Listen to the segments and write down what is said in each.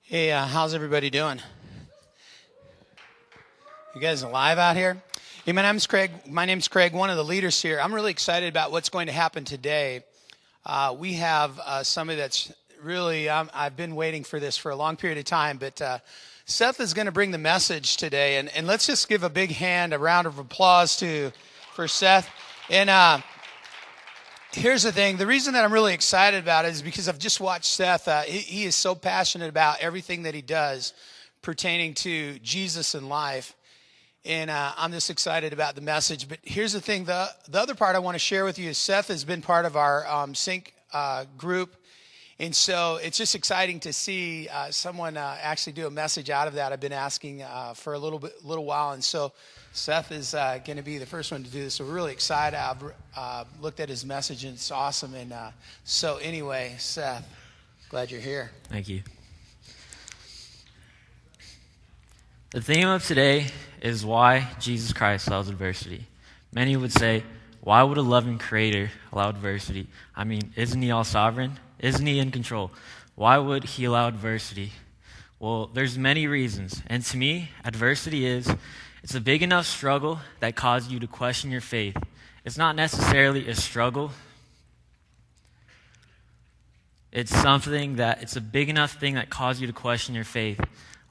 Hey, how's everybody doing? You guys alive out here? Hey, my name's Craig. One of the leaders here. I'm really excited about what's going to happen today. We have somebody that's really, I've been waiting for this for a long period of time, but Seth is going to bring the message today. And let's just give a big hand, a round of applause for Seth. And here's the thing. The reason that I'm really excited about it is because I've just watched Seth. He is so passionate about everything that he does pertaining to Jesus and life. And I'm just excited about the message. But here's the thing. The other part I want to share with you is Seth has been part of our Sync group. And so it's just exciting to see someone actually do a message out of that. I've been asking for a little while. And so Seth is going to be the first one to do this. So we're really excited. I've looked at his message and it's awesome. And so anyway, Seth, glad you're here. Thank you. The theme of today is why Jesus Christ allows adversity. Many would say, why would a loving creator allow adversity? I mean, isn't he all sovereign? Isn't he in control? Why would he allow adversity? Well, there's many reasons. And to me, adversity it's a big enough struggle that causes you to question your faith. It's not necessarily a struggle. It's a big enough thing that causes you to question your faith.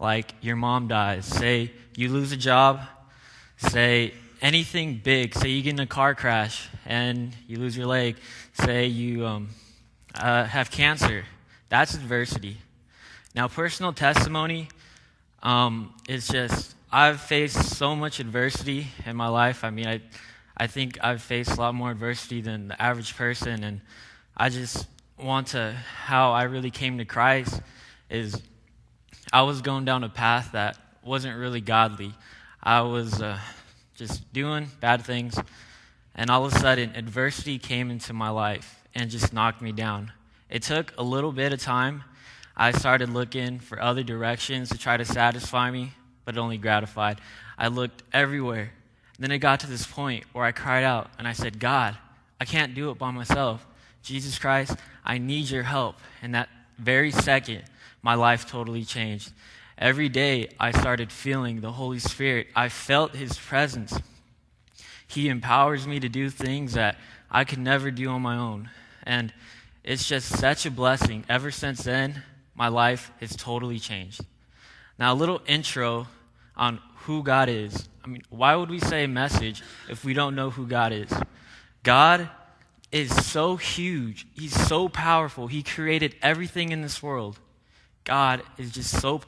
Like your mom dies, say you lose a job, say anything big, say you get in a car crash and you lose your leg, say you have cancer. That's adversity. Now, personal testimony is just, I've faced so much adversity in my life. I mean, I think I've faced a lot more adversity than the average person, and I just how I really came to Christ is I was going down a path that wasn't really godly. I was just doing bad things, and all of a sudden, adversity came into my life and just knocked me down. It took a little bit of time. I started looking for other directions to try to satisfy me, but it only gratified. I looked everywhere. Then it got to this point where I cried out, and I said, God, I can't do it by myself. Jesus Christ, I need your help. And that very second, my life totally changed. Every day, I started feeling the Holy Spirit. I felt His presence. He empowers me to do things that I could never do on my own. And it's just such a blessing. Ever since then, my life has totally changed. Now, a little intro on who God is. I mean, why would we say a message if we don't know who God is? God is so huge. He's so powerful. He created everything in this world. God is just so...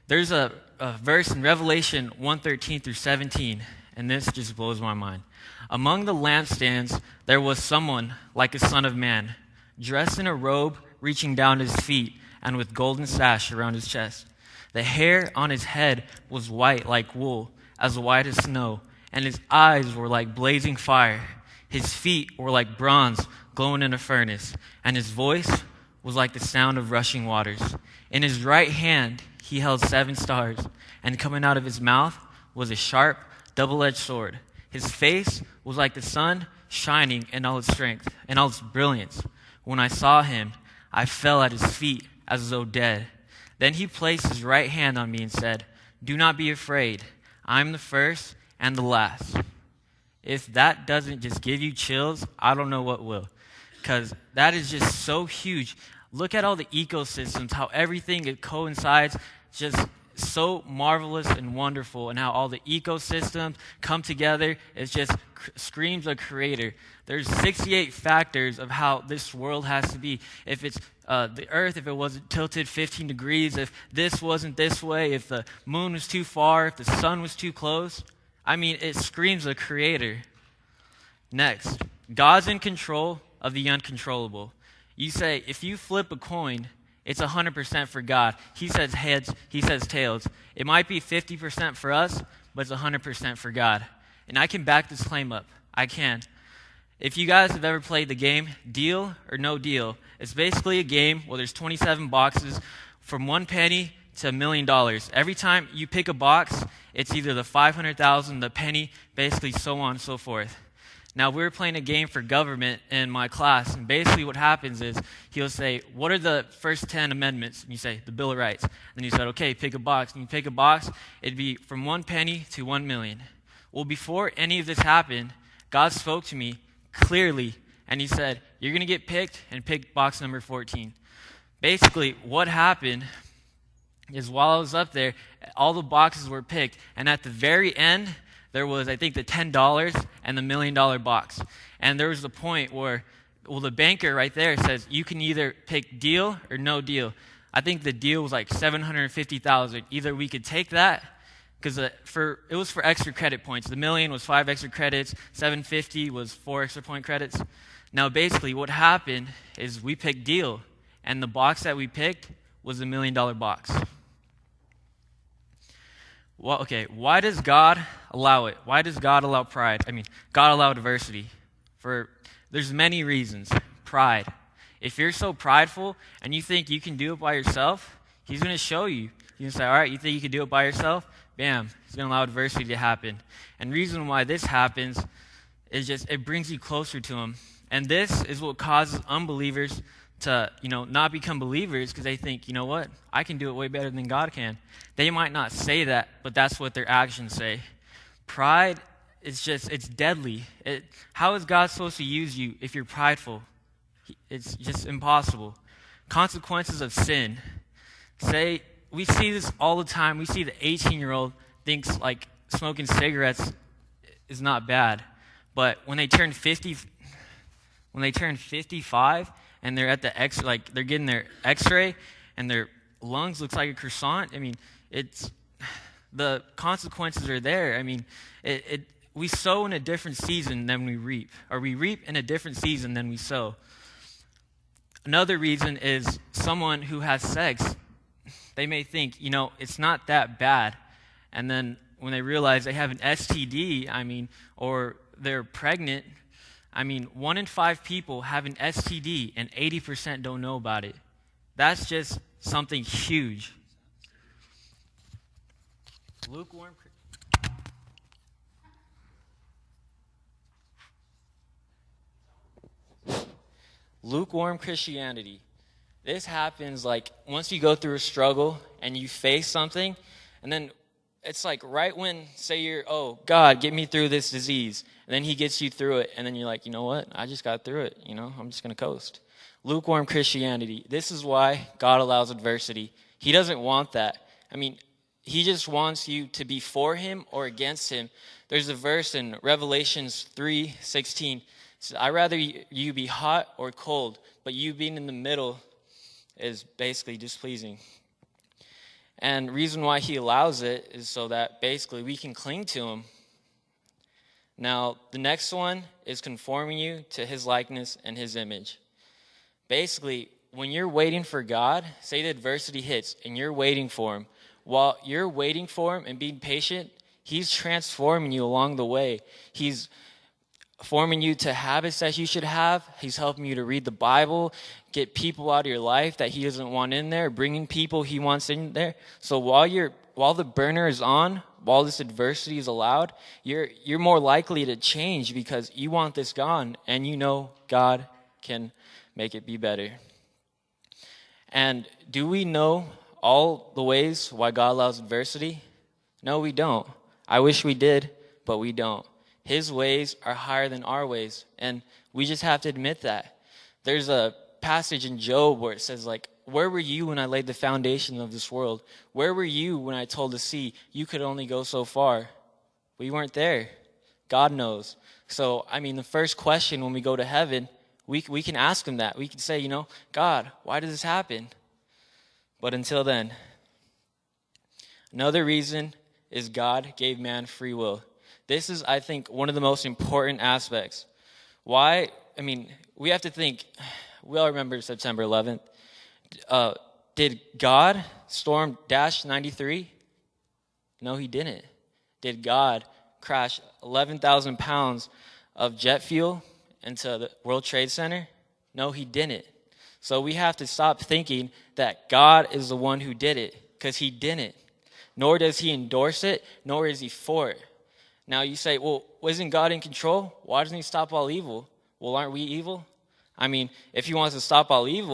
There's a verse in Revelation 1:13 through 17, and this just blows my mind. Among the lampstands, there was someone like a son of man, dressed in a robe reaching down his feet and with golden sash around his chest. The hair on his head was white like wool, as white as snow, and his eyes were like blazing fire. His feet were like bronze glowing in a furnace, and his voice was like the sound of rushing waters. In his right hand he held 7 stars, and coming out of his mouth was a sharp, double-edged sword. His face was like the sun shining in all its strength, and all its brilliance. When I saw him, I fell at his feet as though dead. Then he placed his right hand on me and said, "Do not be afraid. I am the first and the last." If that doesn't just give you chills, I don't know what will. Because that is just so huge. Look at all the ecosystems, how everything it coincides, just so marvelous and wonderful, and how all the ecosystems come together. It just screams a creator. There's 68 factors of how this world has to be. If it's the earth, if it wasn't tilted 15 degrees, if this wasn't this way, if the moon was too far, if the sun was too close. I mean, it screams a creator. Next, God's in control of the uncontrollable. You say, if you flip a coin, it's 100% for God. He says heads, he says tails. It might be 50% for us, but it's 100% for God. And I can back this claim up. I can. If you guys have ever played the game Deal or No Deal, it's basically a game where there's 27 boxes from 1 penny to $1 million. Every time you pick a box, it's either the 500,000, the penny, basically so on and so forth. Now, we were playing a game for government in my class, and basically what happens is he'll say, what are the first 10 amendments? And you say, the Bill of Rights. And you said, okay, pick a box. And you pick a box, it'd be from 1 penny to 1 million. Well, before any of this happened, God spoke to me clearly, and he said, you're going to get picked, and pick box number 14. Basically, what happened is while I was up there, all the boxes were picked, and at the very end, there was, I think, the $10 and the $1 million box. And there was the point where, well, the banker right there says, you can either pick deal or no deal. I think the deal was like $750,000. Either we could take that, because it was for extra credit points. The $1 million was 5 extra credits. $750 was 4 extra point credits. Now, basically, what happened is we picked deal, and the box that we picked was the $1 million box. Well, okay, why does God allow it? Why does God allow pride? God allow adversity. There's many reasons. Pride. If you're so prideful and you think you can do it by yourself, he's going to show you. He's going to say, all right, you think you can do it by yourself? Bam, he's going to allow adversity to happen. And the reason why this happens is just it brings you closer to him. And this is what causes unbelievers to, not become believers, because they think, you know what, I can do it way better than God can. They might not say that, but that's what their actions say. Pride is it's deadly. How is God supposed to use you if you're prideful? It's just impossible. Consequences of sin. We see this all the time. We see the 18-year-old thinks like smoking cigarettes is not bad, but when they turn 55 and they're at they're getting their X-ray and their lungs looks like a croissant. The consequences are there. We sow in a different season than we reap, or we reap in a different season than we sow. Another reason is someone who has sex. They may think, it's not that bad, and then when they realize they have an STD, or they're pregnant. 1 in 5 people have an STD, and 80% don't know about it. That's just something huge. Lukewarm Christianity. This happens once you go through a struggle and you face something, and then it's right when, say God, get me through this disease. And then he gets you through it, and then you're like, you know what? I just got through it. I'm just going to coast. Lukewarm Christianity. This is why God allows adversity. He doesn't want that. He just wants you to be for him or against him. There's a verse in Revelations 3:16. It says, I'd rather you be hot or cold, but you being in the middle is basically displeasing. And the reason why he allows it is so that basically we can cling to him. Now, the next one is conforming you to his likeness and his image. Basically, when you're waiting for God, say the adversity hits and you're waiting for him. While you're waiting for him and being patient, he's transforming you along the way. He's forming you to habits that you should have. He's helping you to read the Bible, get people out of your life that he doesn't want in there, bringing people he wants in there. So while the burner is on, while this adversity is allowed, you're more likely to change because you want this gone, and God can make it be better. And do we know all the ways why God allows adversity? No, we don't. I wish we did, but we don't. His ways are higher than our ways, and we just have to admit that. There's a passage in Job where it says, where were you when I laid the foundation of this world? Where were you when I told the sea, you could only go so far? We weren't there. God knows. So, the first question when we go to heaven, we can ask him that. We can say, God, why does this happen? But until then, another reason is God gave man free will. This is, I think, one of the most important aspects. Why? We have to think, we all remember September 11th. Did God storm Dash 93? No, he didn't. Did God crash 11,000 pounds of jet fuel into the World Trade Center? No, he didn't. So we have to stop thinking that God is the one who did it, because he didn't. Nor does he endorse it, nor is he for it. Now you say, well, isn't God in control? Why doesn't he stop all evil? Well, aren't we evil? I mean, if he wants to stop all evil,